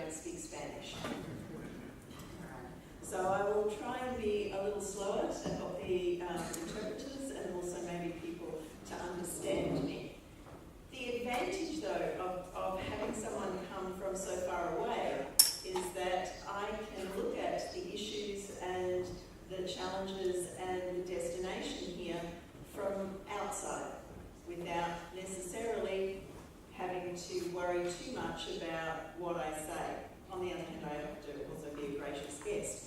don't speak Spanish. So I will try and be a little slower to help the interpreters and also maybe people to understand me. The advantage, though, of having someone come from so far away is that I can look at the issues and the challenges and the destination here from outside without necessarily having to worry too much about what I say. On the other hand, I have to also be a gracious guest.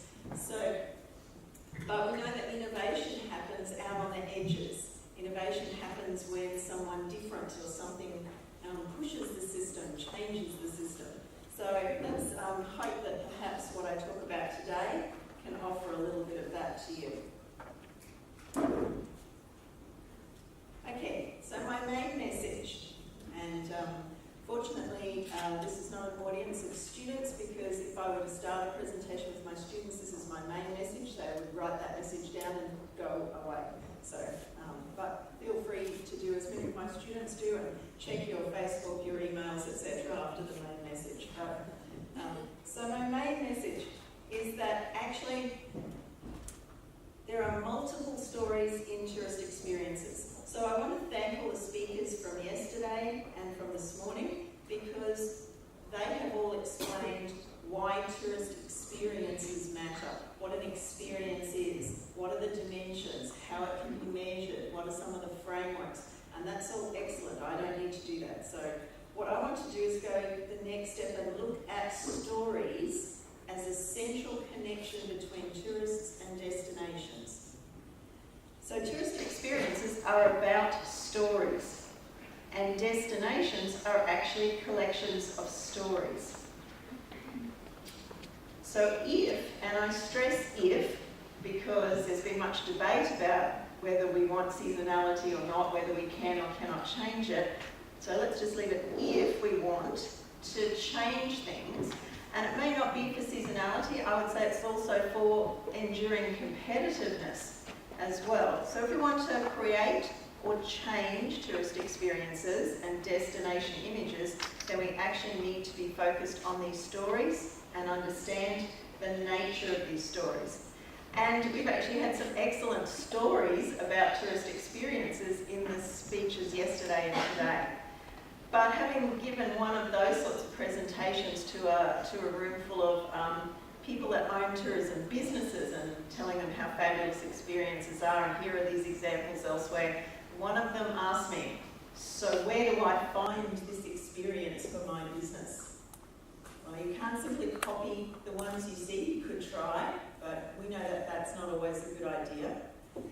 But we know that innovation happens out on the edges. Innovation happens when someone different or something pushes the system, changes the system. So let's hope that perhaps what I talk about today can offer a little bit of that to you. Okay, so my main message, and fortunately this is not an audience of students, because if I were to start a presentation with my students, this is my main message. They would write that message down and go away. So, but feel free to do as many of my students do and check your Facebook, your emails, etc. after the main message. So my main message is that actually there are multiple stories in tourist experiences. So I want to thank all the speakers from yesterday and from this morning, because they have all explained why tourist experiences matter, what an experience is, what are the dimensions, how it can be measured, what are some of the frameworks, and that's all excellent. I don't need to do that. So what I want to do is go the next step and look at stories as a central connection between tourists and destinations. So tourist experiences are about stories, and destinations are actually collections of stories. So if, and I stress if, because there's been much debate about whether we want seasonality or not, whether we can or cannot change it. So let's just leave it if we want to change things. And it may not be for seasonality, I would say it's also for enduring competitiveness as well. So if we want to create or change tourist experiences and destination images, then we actually need to be focused on these stories and understand the nature of these stories. And we've actually had some excellent stories about tourist experiences in the speeches yesterday and today. But having given one of those sorts of presentations to a room full of people that own tourism businesses and telling them how fabulous experiences are, and here are these examples elsewhere, one of them asked me, so where do I find this experience for my business? Well, you can't simply copy the ones you see. You could try, but we know that that's not always a good idea.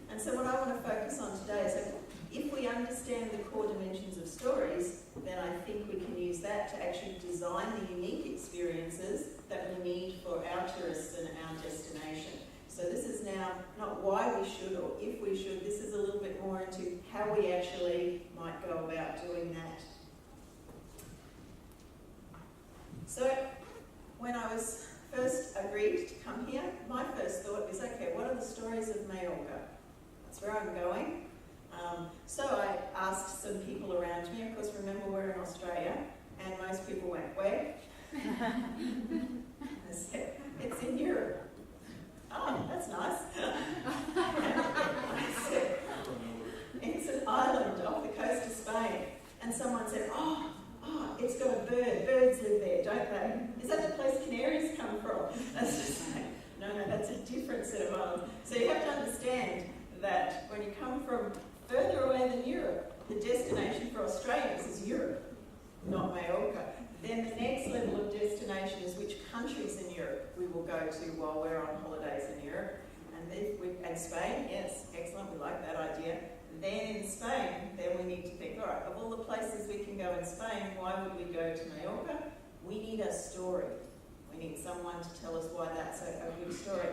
And so what I want to focus on today is that if we understand the core dimensions of stories, then I think we can use that to actually design the unique experiences that we need for our tourists and our destination. So this is now not why we should or if we should, this is a little bit more into how we actually might go about doing that. So when I was first agreed to come here, my first thought was, okay, what are the stories of Mallorca? That's where I'm going. So I asked some people around me. Of course, remember we're in Australia, and most people went, where? I said, it's in Europe. Oh, that's nice. I said, it's an island off the coast of Spain. And someone said, oh, it's got a bird. Birds live there, don't they? Is that the place canaries come from? That's just like, no, that's a different set of islands. So you have to understand that when you come from further away than Europe, the destination for Australians is Europe, not Mallorca. Then the next level of destination is which countries in Europe we will go to while we're on holidays in Europe. And Spain, yes, excellent, we like that idea. Then in Spain, then we need to think, all right, of all the places we can go in Spain, why would we go to Mallorca? We need a story. We need someone to tell us why that's a good story.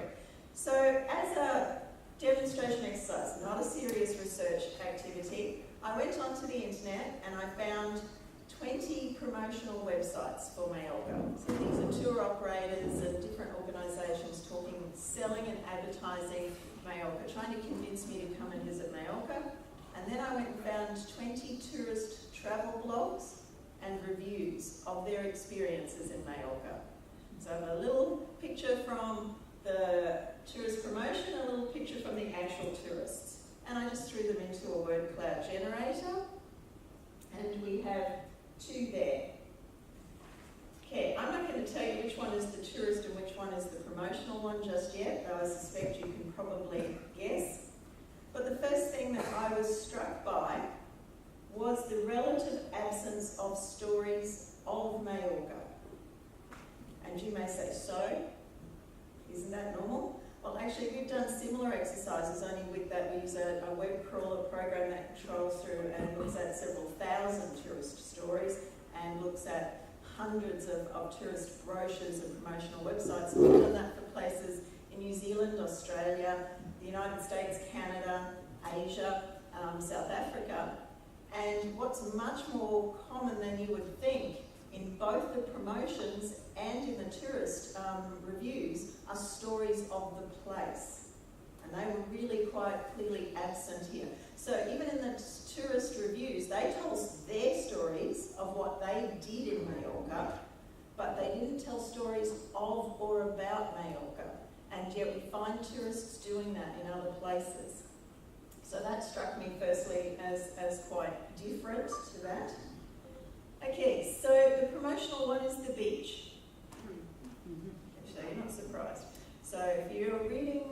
So as a demonstration exercise, not a serious research activity, I went onto the internet and I found 20 promotional websites for Mallorca. So these are tour operators and different organisations talking, selling and advertising Mallorca, trying to convince me to come and visit Mallorca. And then I went and found 20 tourist travel blogs and reviews of their experiences in Mallorca. So I have a little picture from the tourist promotion, a little picture from the actual tourists. And I just threw them into a word cloud generator. And we have two there. Okay, I'm not going to tell you which one is the tourist and which one is the promotional one just yet, though I suspect you can probably guess. But the first thing that I was struck by was the relative absence of stories of Majorca. And you may say, so? Isn't that normal? Well, actually, we've done similar exercises, only with that we use a web crawler program that controls through and looks at several thousand tourist stories and looks at hundreds of tourist brochures and promotional websites. And we've done that for places in New Zealand, Australia, the United States, Canada, Asia, South Africa. And what's much more common than you would think in both the promotions and in the tourist reviews are stories of the place. And they were really quite clearly absent here. So even in the tourist reviews, they told us their stories of what they did in Majorca, but they didn't tell stories of or about Majorca. And yet we find tourists doing that in other places. So that struck me firstly as quite different to that. Okay, so the promotional one is the beach. So you're not surprised. So if you're reading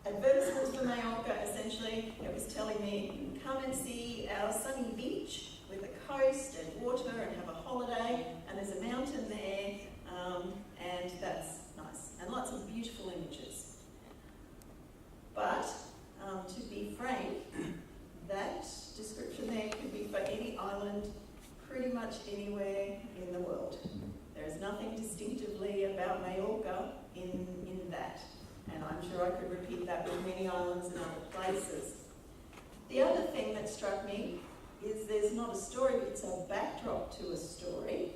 advertisements for Majorca, essentially it was telling me, come and see our sunny beach with a coast and water and have a holiday, and there's a mountain there, and that's nice. And lots of beautiful images. But to be frank, that description there could be for any island pretty much anywhere in the world. There is nothing distinctively about Majorca in that. And I'm sure I could repeat that with many islands and other places. The other thing that struck me is there's not a story, it's a backdrop to a story,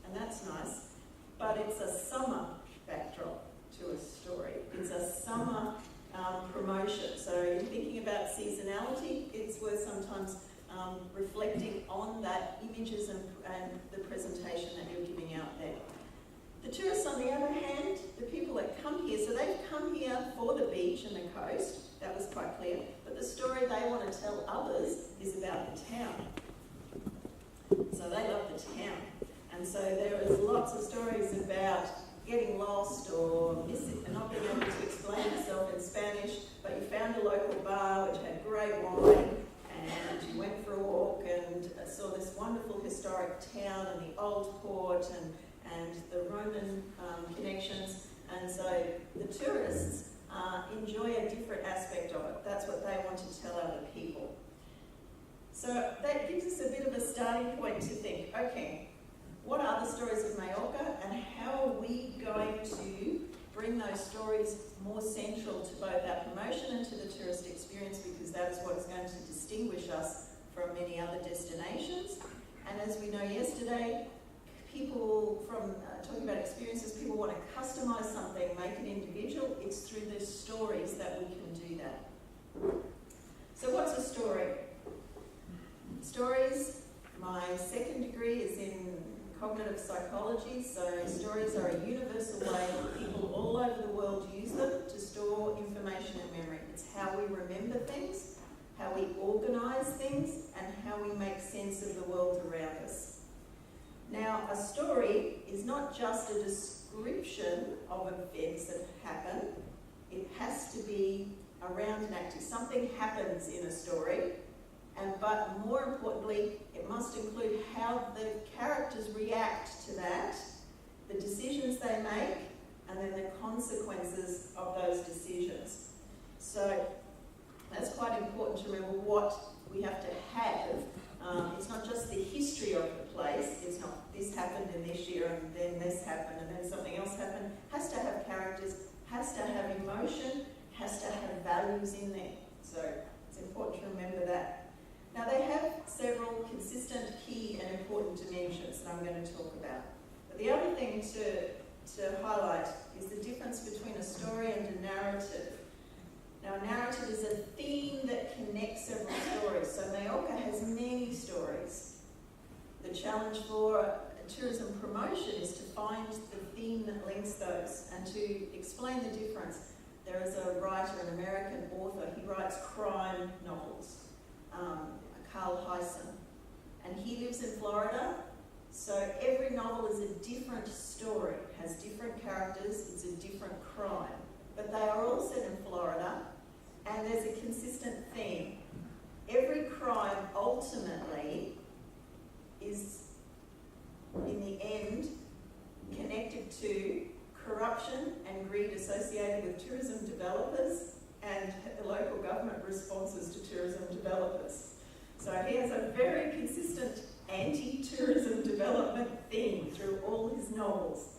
and that's nice, but it's a summer backdrop to a story. It's a summer promotion. So in thinking about seasonality, it's worth sometimes reflecting on that images and the presentation that you're giving out there. The tourists, on the other hand, the people that come here, so they've come here for the beach and the coast, that was quite clear, but the story they want to tell others is about the town. So they love the town. And so there is lots of stories about getting lost or missing and not being able to explain yourself in Spanish, but you found a local bar which had great wine, and you went for a walk and saw this wonderful historic town and the old port and the Roman connections. And so the tourists enjoy a different aspect of it. That's what they want to tell other people. So that gives us a bit of a starting point to think, okay, what are the stories of Majorca and how are we going to bring those stories more central to both our promotion and to the tourist experience, because that is what is going to distinguish us from many other destinations. And as we know yesterday, people from talking about experiences, people want to customize something, make it individual. It's through the stories that we can do that. So what's a story? Stories, my second degree is in cognitive psychology, so stories are a universal way people all over the world use them to store information and memory. It's how we remember things, how we organise things, and how we make sense of the world around us. Now, a story is not just a description of events that happen. It has to be around an activity. Something happens in a story, but more importantly, it must include how the characters react to that, the decisions they make, and then the consequences of those decisions. So that's quite important to remember what we have to have. It's not just the history of the place. It's not this happened in this year and then this happened and then something else happened. Has to have characters, has to have emotion, has to have values in there. So it's important to remember that. Now they have several consistent, key and important dimensions that I'm going to talk about. But the other thing to highlight is the difference between a story and a narrative. Now a narrative is a theme that connects several stories. So Majorca has many stories. The challenge for tourism promotion is to find the theme that links those and to explain the difference. There is a writer, an American author, he writes crime novels, Carl Hyson, and he lives in Florida, so every novel is a different story, has different characters, it's a different crime, but they are all set in Florida, and there's a consistent theme. Every crime ultimately is, in the end, connected to corruption and greed associated with tourism developers and the local government responses to tourism developers. So he has a very consistent anti-tourism development theme through all his novels.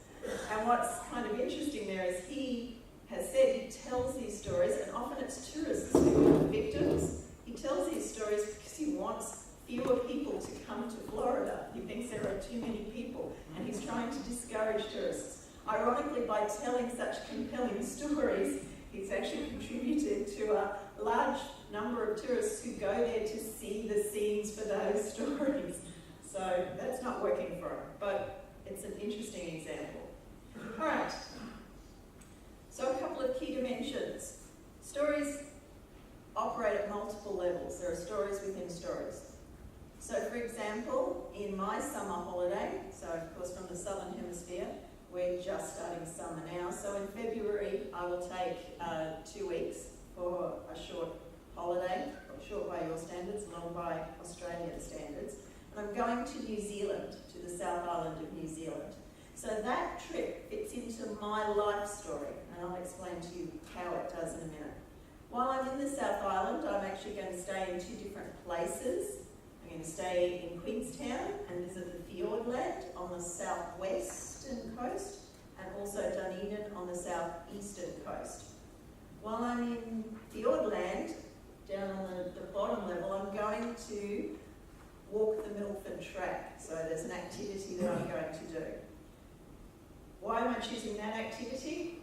And what's kind of interesting there is he has said he tells these stories, and often it's tourists who are the victims. He tells these stories because he wants fewer people to come to Florida. He thinks there are too many people, and he's trying to discourage tourists. Ironically, by telling such compelling stories, he's actually contributed to a large number of tourists who go there to see the scenes for those stories. So that's not working for him, but it's an interesting example. All right, so a couple of key dimensions. Stories operate at multiple levels. There are stories within stories. So for example, in my summer holiday, so of course from the southern hemisphere, we're just starting summer now, so in February I will take 2 weeks for a short holiday, short by your standards, long by Australian standards, and I'm going to New Zealand, to the South Island of New Zealand. So that trip fits into my life story, and I'll explain to you how it does in a minute. While I'm in the South Island, I'm actually going to stay in 2 different places. I'm going to stay in Queenstown and visit the Fiordland on the southwestern coast, and also Dunedin on the southeastern coast. While I'm in Fiordland, down on the bottom level, I'm going to walk the Milford Track. So there's an activity that I'm going to do. Why am I choosing that activity?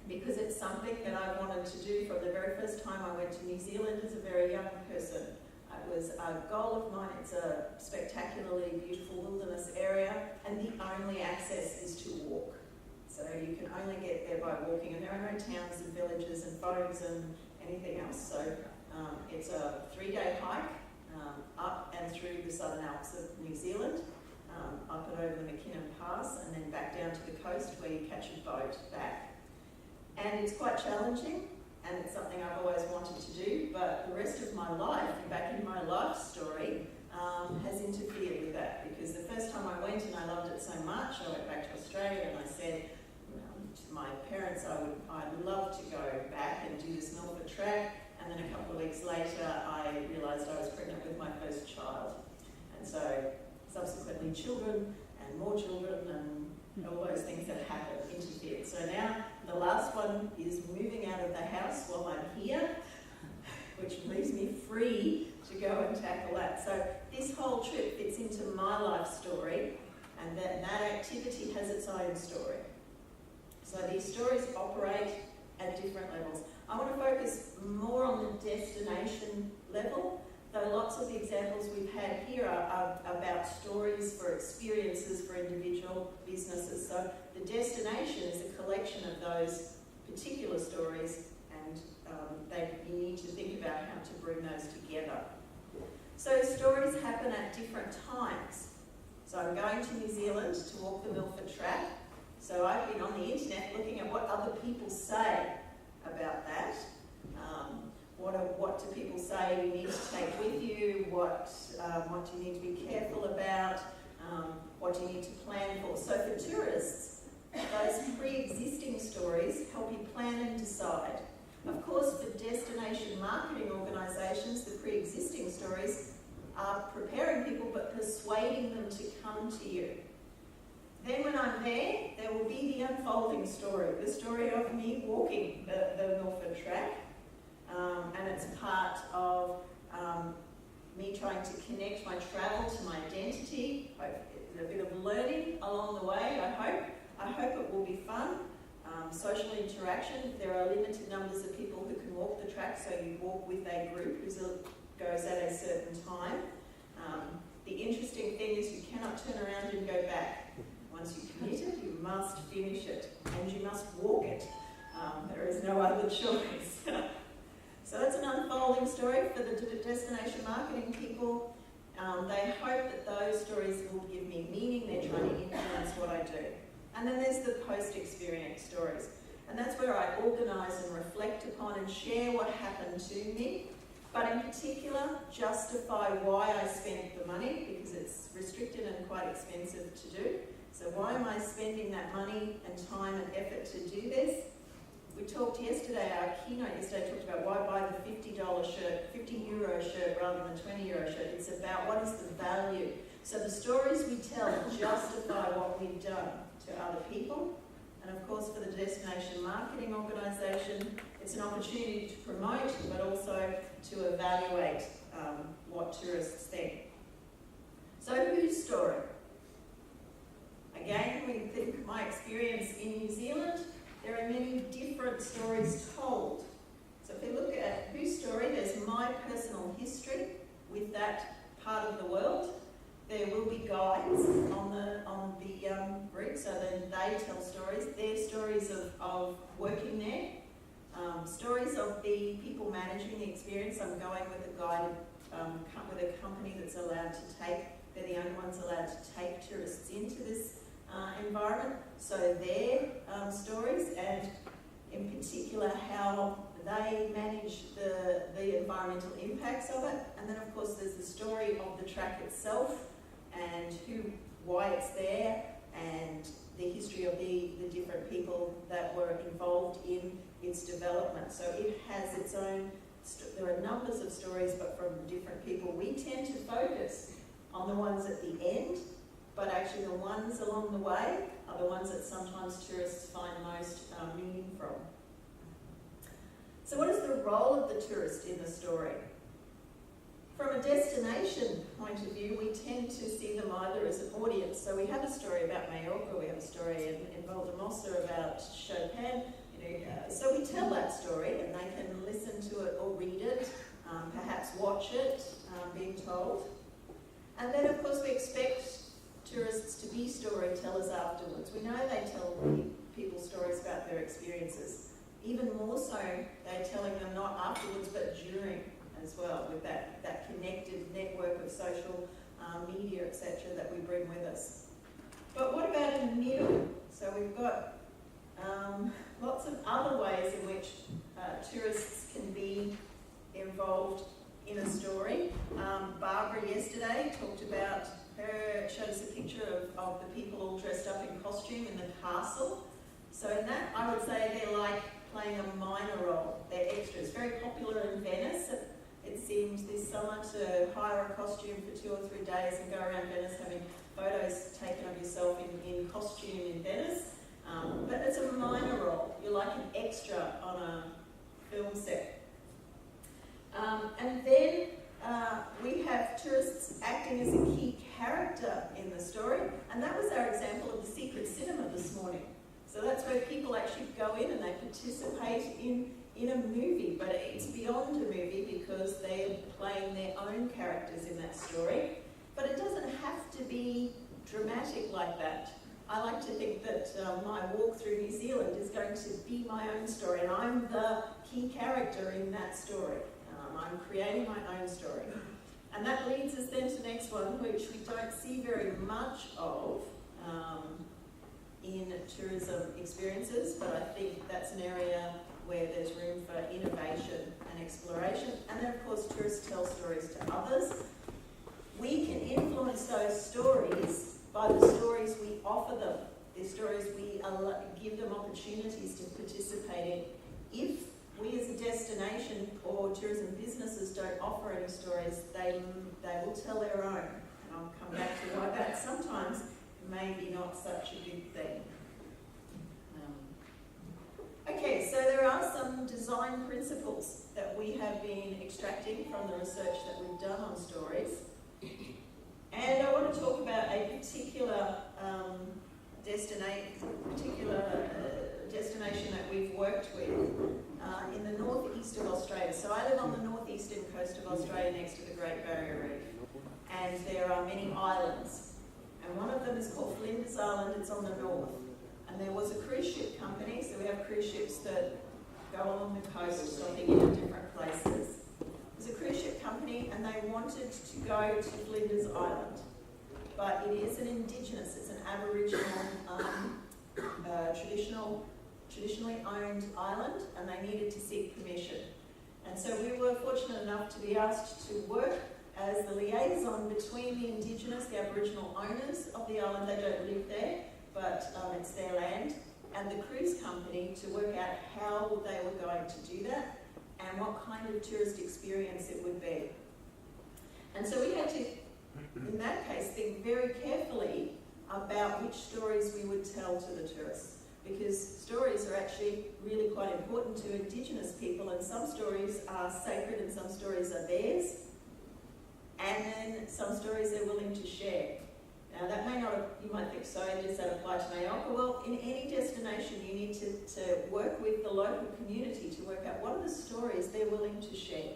Because it's something that I wanted to do from the very first time I went to New Zealand as a very young person. It was a goal of mine. It's a spectacularly beautiful wilderness area, and the only access is to walk. So you can only get there by walking, and there are no towns and villages and phones and anything else. So it's a 3-day hike up and through the Southern Alps of New Zealand, up and over the McKinnon Pass, and then back down to the coast where you catch a boat back. And it's quite challenging, and it's something I've always wanted to do, but the rest of my life, back in my life story, has interfered with that, because the first time I went and I loved it so much, I went back to Australia and I said to my parents I'd love to go back and do this Milford Track, and then a couple of weeks later I realised I was pregnant with my first child. And so subsequently children and more children and all those things that happened interfered. So now the last one is moving out of the house while I'm here, which leaves me free to go and tackle that. So this whole trip fits into my life story, and that activity has its own story. So these stories operate at different levels. I want to focus more on the destination level, though lots of the examples we've had here are about stories for experiences for individual businesses. So the destination is a collection of those particular stories, and you need to think about how to bring those together. So stories happen at different times. So I'm going to New Zealand to walk the Milford Track. So I've been on the internet looking at what other people say about that. What do people say you need to take with you? What do you need to be careful about? What do you need to plan for? So for tourists, those pre-existing stories help you plan and decide. Of course, for destination marketing organisations, the pre-existing stories are preparing people but persuading them to come to you. Then when I'm there will be the unfolding story, the story of me walking the Milford Track. And it's part of me trying to connect my travel to my identity, a bit of learning along the way, I hope. I hope it will be fun. Social interaction, there are limited numbers of people who can walk the track, so you walk with a group who goes at a certain time. The interesting thing is you cannot turn around and go back. Once you commit it, you must finish it, and you must walk it. There is no other choice. So that's an unfolding story for the destination marketing people. They hope that those stories will give me meaning. They're trying to influence what I do. And then there's the post-experience stories. And that's where I organise and reflect upon and share what happened to me, but in particular justify why I spent the money, because it's restricted and quite expensive to do. So why am I spending that money and time and effort to do this? We talked yesterday, our keynote yesterday talked about why buy the $50 shirt, €50 shirt rather than $20 shirt. It's about what is the value. So the stories we tell justify what we've done to other people. And of course for the destination marketing organisation, it's an opportunity to promote, but also to evaluate what tourists think. So whose story? Again, we think my experience in New Zealand, there are many different stories told. So if we look at whose story, there's my personal history with that part of the world. There will be guides on the route, so then they tell stories. Their stories of working there, stories of the people managing the experience. I'm going with a guided, with a company that's allowed to take, they're the only ones allowed to take tourists into this environment. So their stories, and in particular how they manage the environmental impacts of it. And then of course there's the story of the track itself and why it's there, and the history of the different people that were involved in its development. So it has its own, there are numbers of stories, but from different people. We tend to focus on the ones at the end, but actually the ones along the way are the ones that sometimes tourists find most meaning from. So what is the role of the tourist in the story? From a destination point of view, we tend to see them either as an audience. So we have a story about Mallorca, we have a story in Valdemossa about Chopin. So we tell that story, and they can listen to it or read it, perhaps watch it being told. And then of course we expect tourists to be storytellers afterwards. We know they tell people stories about their experiences. Even more so, they're telling them not afterwards but during as well, with that connected network of social media, etc., that we bring with us. But what about in the middle? So we've got lots of other ways in which tourists can be involved in a story. Barbara yesterday talked about showed us a picture of the people all dressed up in costume in the castle. So in that, I would say they're like playing a minor role. They're extras. Very popular in Venice. It seems this summer to hire a costume for 2 or 3 days and go around Venice having photos taken of yourself in costume in Venice. But it's a minor role. You're like an extra on a film set. And then we have tourists acting as a key character in the story. And that was our example of the secret cinema this morning. So that's where people actually go in and they participate in a movie, but it's beyond a movie because they're playing their own characters in that story. But it doesn't have to be dramatic like that. I like to think that my walk through New Zealand is going to be my own story, and I'm the key character in that story. I'm creating my own story. And that leads us then to the next one, which we don't see very much of in tourism experiences, but I think that's an area where there's room for innovation and exploration. And then of course tourists tell stories to others. We can influence those stories by the stories we offer them, the stories we give them opportunities to participate in. If we as a destination or tourism businesses don't offer any stories, they will tell their own. And I'll come back to why that sometimes may be not such a good thing. Okay, so there are some design principles that we have been extracting from the research that we've done on stories. And I want to talk about a particular destination that we've worked with in the northeast of Australia. So I live on the northeastern coast of Australia next to the Great Barrier Reef. and there are many islands. And one of them is called Flinders Island, it's on the north. And there was a cruise ship company, so we have cruise ships that go along the coast, stopping in different places. There's a cruise ship company, and they wanted to go to Flinders Island. But it is an indigenous, it's an Aboriginal, traditionally owned island, and they needed to seek permission. And so we were fortunate enough to be asked to work as the liaison between the indigenous, the Aboriginal owners of the island. They don't live there, but it's their land, and the cruise company to work out how they were going to do that and what kind of tourist experience it would be. And so we had to, in that case, think very carefully about which stories we would tell to the tourists, because stories are actually really quite important to Indigenous people, and some stories are sacred and some stories are theirs, and then some stories they're willing to share. Now that may not, you might think, so does that apply to Mallorca? Well, in any destination you need to work with the local community to work out what are the stories they're willing to share.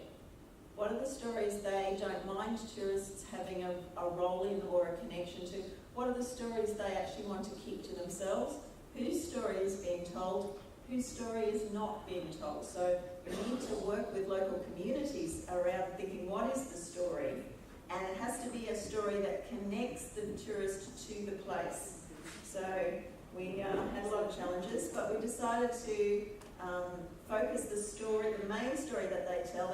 What are the stories they don't mind tourists having a role in or a connection to? What are the stories they actually want to keep to themselves? Whose story is being told? Whose story is not being told? So we need to work with local communities around thinking, what is the story? And it has to be a story that connects the tourist to the place. So we had a lot of challenges, but we decided to focus the story, the main story that they tell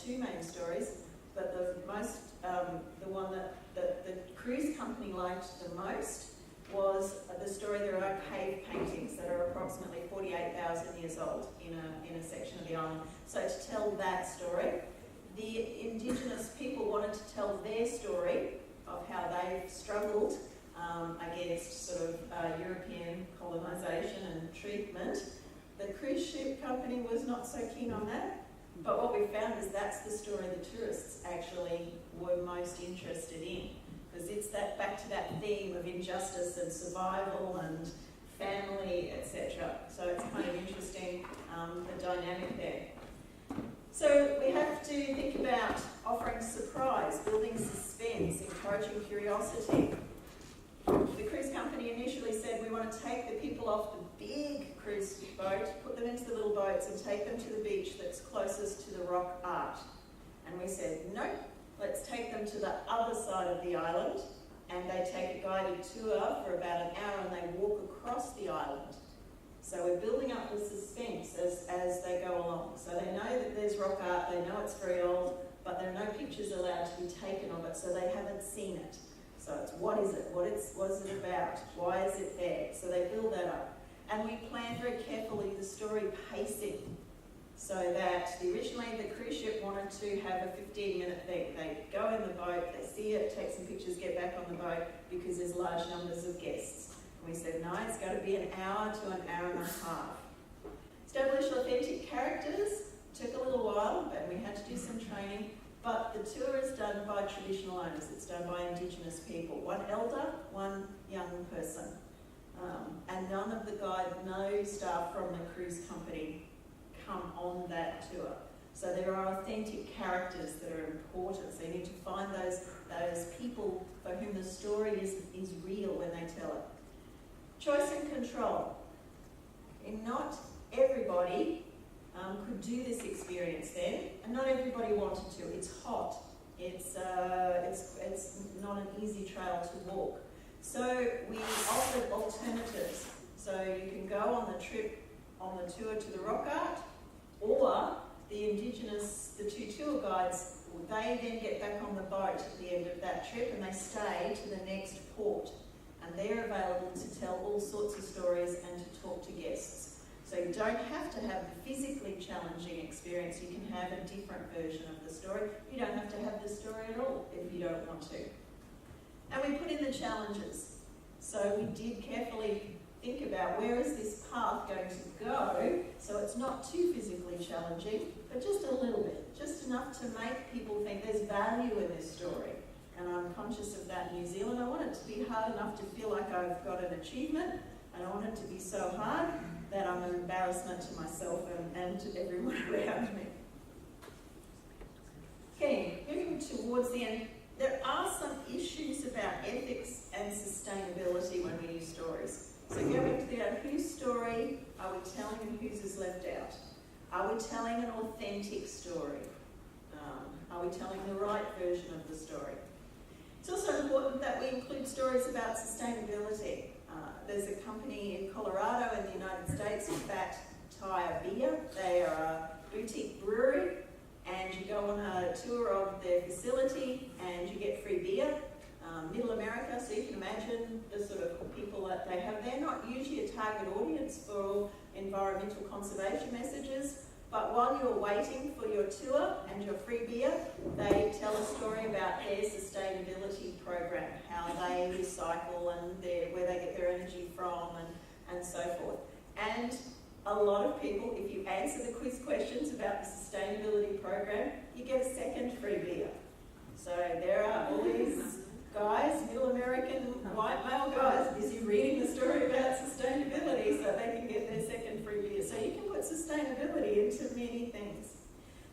two main stories, but the one that the cruise company liked the most was the story. There are cave paintings that are approximately 48,000 years old in a section of the island. So to tell that story, the Indigenous people wanted to tell their story of how they've struggled against sort of European colonisation and treatment. The cruise ship company was not so keen on that, but what we found is that's the story the tourists actually were most interested in, because it's that back to that theme of injustice and survival and family, etc. So it's kind of interesting, the dynamic there. So we have to think about offering surprise, building suspense, encouraging curiosity. The cruise company initially said, we want to take the people off the big cruise boat, put them into the little boats and take them to the beach that's closest to the rock art. And we said, no, let's take them to the other side of the island, and they take a guided tour for about an hour and they walk across the island. So we're building up the suspense as they go along. So they know that there's rock art, they know it's very old, but there are no pictures allowed to be taken of it, so they haven't seen it. So it's what is it? What is it about? Why is it there? So they build that up. And we plan very carefully the story pacing, so that originally the cruise ship wanted to have a 15-minute thing. They go in the boat, they see it, take some pictures, get back on the boat, because there's large numbers of guests. And we said, no, it's got to be an hour to an hour and a half. Establish authentic characters. Took a little while, but we had to do some training. But the tour is done by traditional owners. It's done by Indigenous people. One elder, one young person. And none of the guide, no staff from the cruise company come on that tour. So there are authentic characters that are important. So you need to find those people for whom the story is real when they tell it. Choice and control. And not everybody could do this experience then, and not everybody wanted to. It's hot. It's not an easy trail to walk. So we offered alternatives. So you can go on the trip, on the tour to the rock art, or the two tour guides, they then get back on the boat at the end of that trip and they stay to the next port. And they're available to tell all sorts of stories and to talk to guests. So you don't have to have the physically challenging experience. You can have a different version of the story. You don't have to have the story at all if you don't want to. And we put in the challenges. So we did carefully think about where is this path going to go, so it's not too physically challenging, but just a little bit, just enough to make people think there's value in this story. And I'm conscious of that in New Zealand. I want it to be hard enough to feel like I've got an achievement, and I want it to be so hard that I'm an embarrassment to myself and to everyone around me. Okay, moving towards the end there are some issues about ethics and sustainability when we use stories. So going to the whose story are we telling and whose is left out? Are we telling an authentic story? Are we telling the right version of the story? It's also important that we include stories about sustainability. There's a company in Colorado in the United States, Fat Tire Beer. They are a boutique brewery, and you go on a tour of their facility and you get free beer. Middle America, so you can imagine the sort of people that they have. They're not usually a target audience for environmental conservation messages, but while you're waiting for your tour and your free beer, they tell a story about their sustainability program, how they recycle and where they get their energy from and so forth. And a lot of people, if you answer the quiz questions about the sustainability program, you get a second free beer. So there are all these guys, middle American white male guys, busy reading the story about sustainability so they can get their second free beer. So you can put sustainability into many things.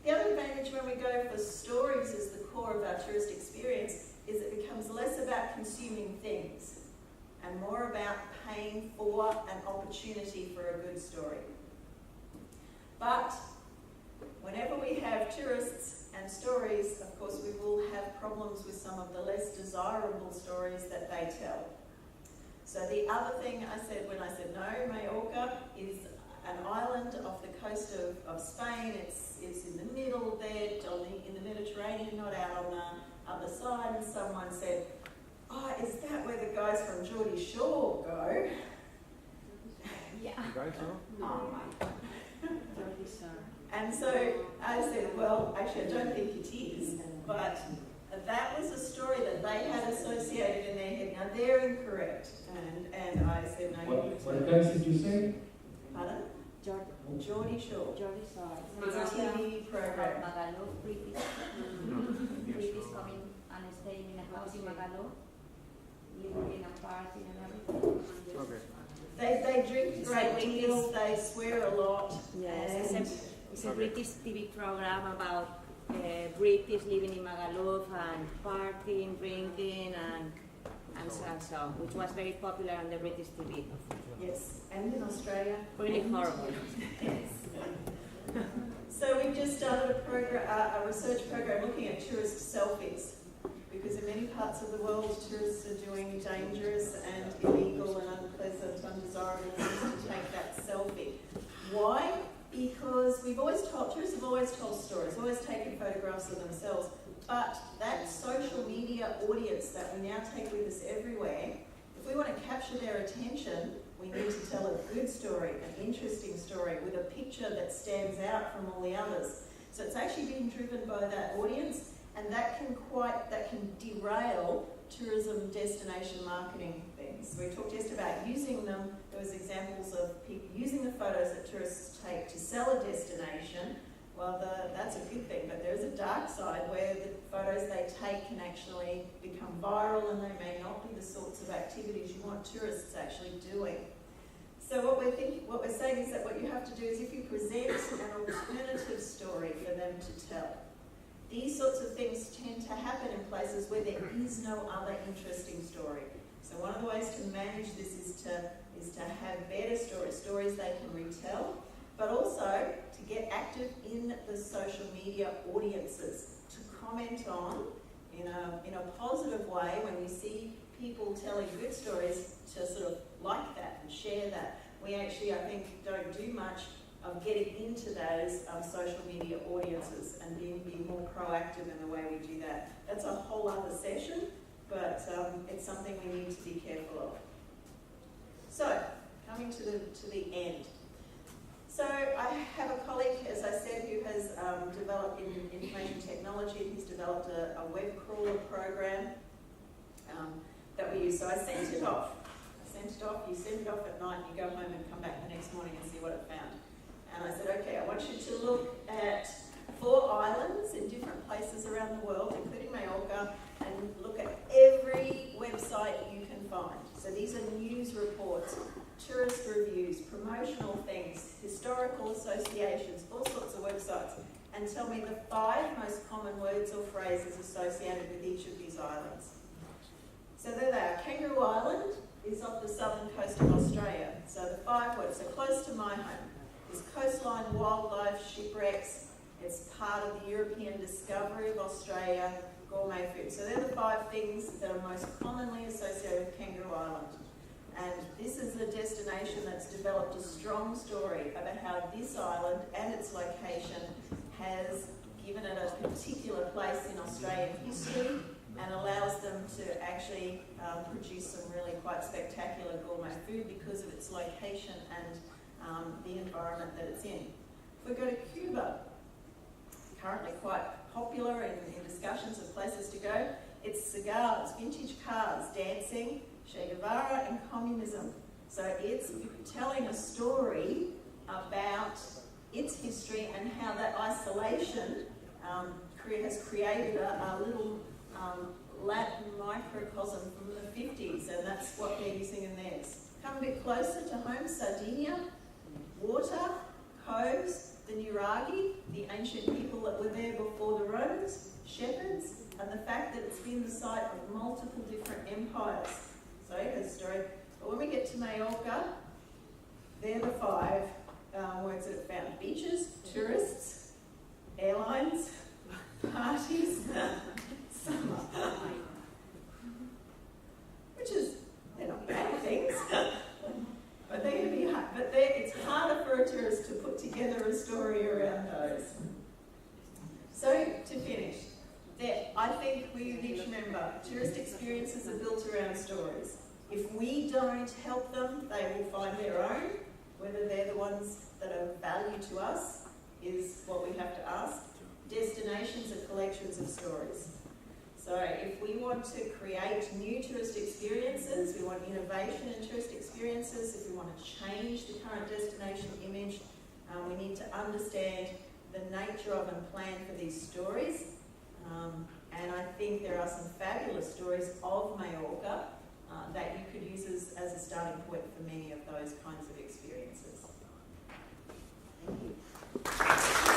The other advantage when we go for stories as the core of our tourist experience is it becomes less about consuming things and more about paying for an opportunity for a good story. But whenever we have tourists and stories, of course, we will have problems with some of the less desirable stories that they tell. So the other thing I said when I said no, Mallorca is an island off the coast of Spain. It's in the middle there, in the Mediterranean, not out on the other side. And someone said, "Oh, is that where the guys from Geordie Shore go?" Yeah. You guys know? Oh my God. And so I said, well, actually I don't think it is, but that was a story that they had associated in their head. Now they're incorrect. And I said, no. What guys did you say? Pardon? Geordie Shore. Geordie Shore. It's a TV program. Magaluf, British. British coming and staying in a house in Magaluf, living in a party and everything. Okay. They drink great deals, they swear a lot. Yes, it's a British TV program about British living in Magaluf and partying, drinking, and so, which was very popular on the British TV. Yes, and in Australia. Really horrible. Yes. So we've just started a research program looking at tourist selfies, because in many parts of the world, tourists are doing dangerous and illegal and unpleasant, undesirable things to take that selfie. Why? Because tourists have always told stories, always taken photographs of themselves, but that social media audience that we now take with us everywhere, if we want to capture their attention, we need to tell a good story, an interesting story, with a picture that stands out from all the others. So it's actually being driven by that audience, and that can derail tourism destination marketing things. We talked just about using them. There was examples of people using the photos that tourists take to sell a destination. Well, that's a good thing, but there's a dark side where the photos they take can actually become viral, and they may not be the sorts of activities you want tourists actually doing. So what we're saying is that what you have to do is, if you present an alternative story for them to tell, these sorts of things tend to happen in places where there is no other interesting story. So one of the ways to manage this is to have better stories they can retell, but also to get active in the social media audiences, to comment on in a positive way when we see people telling good stories, to sort of like that and share that. We actually, I think, don't do much of getting into those social media audiences and being more proactive in the way we do that. That's a whole other session, but it's something we need to be careful of. So, coming to the end. So I have a colleague, as I said, who has developed in information technology, and he's developed a web crawler program that we use. So I sent it off. You send it off at night, and you go home and come back the next morning and see what it found. And I said, okay, I want you to look at 4 islands in different places around the world, including Mallorca, and look at every website you can find. So these are news reports, tourist reviews, promotional things, historical associations, all sorts of websites. and tell me the 5 most common words or phrases associated with each of these islands. So there they are. Kangaroo Island is off the southern coast of Australia. So the 5 words, so close to my home. There's coastline, wildlife, shipwrecks. It's part of the European discovery of Australia, gourmet food. So they're the 5 things that are most commonly associated with Kangaroo Island. And this is a destination that's developed a strong story about how this island and its location has given it a particular place in Australian history and allows them to actually produce some really quite spectacular gourmet food because of its location and the environment that it's in. If we go to Cuba, currently quite popular in discussions of places to go, it's cigars, vintage cars, dancing, Che Guevara and communism. So it's telling a story about its history and how that isolation has created a little Latin microcosm from the 50s, and that's what they're using in theirs. Come a bit closer to home, Sardinia, water, coves, the Nuragi, the ancient people that were there before the Romans, shepherds, and the fact that it's been the site of multiple different empires. So there's a story. But when we get to Majorca, they're the 5 words that are found. Beaches, tourists, airlines, parties, summer. Which is, they're not bad things. But they're going to be hard. But it's harder for a tourist to put together a story around those. So, to finish, I think we need to remember tourist experiences are built around stories. If we don't help them, they will find their own. Whether they're the ones that are of value to us is what we have to ask. Destinations are collections of stories. So if we want to create new tourist experiences, we want innovation in tourist experiences, if we want to change the current destination image, we need to understand the nature of and plan for these stories. And I think there are some fabulous stories of Majorca that you could use as a starting point for many of those kinds of experiences. Thank you.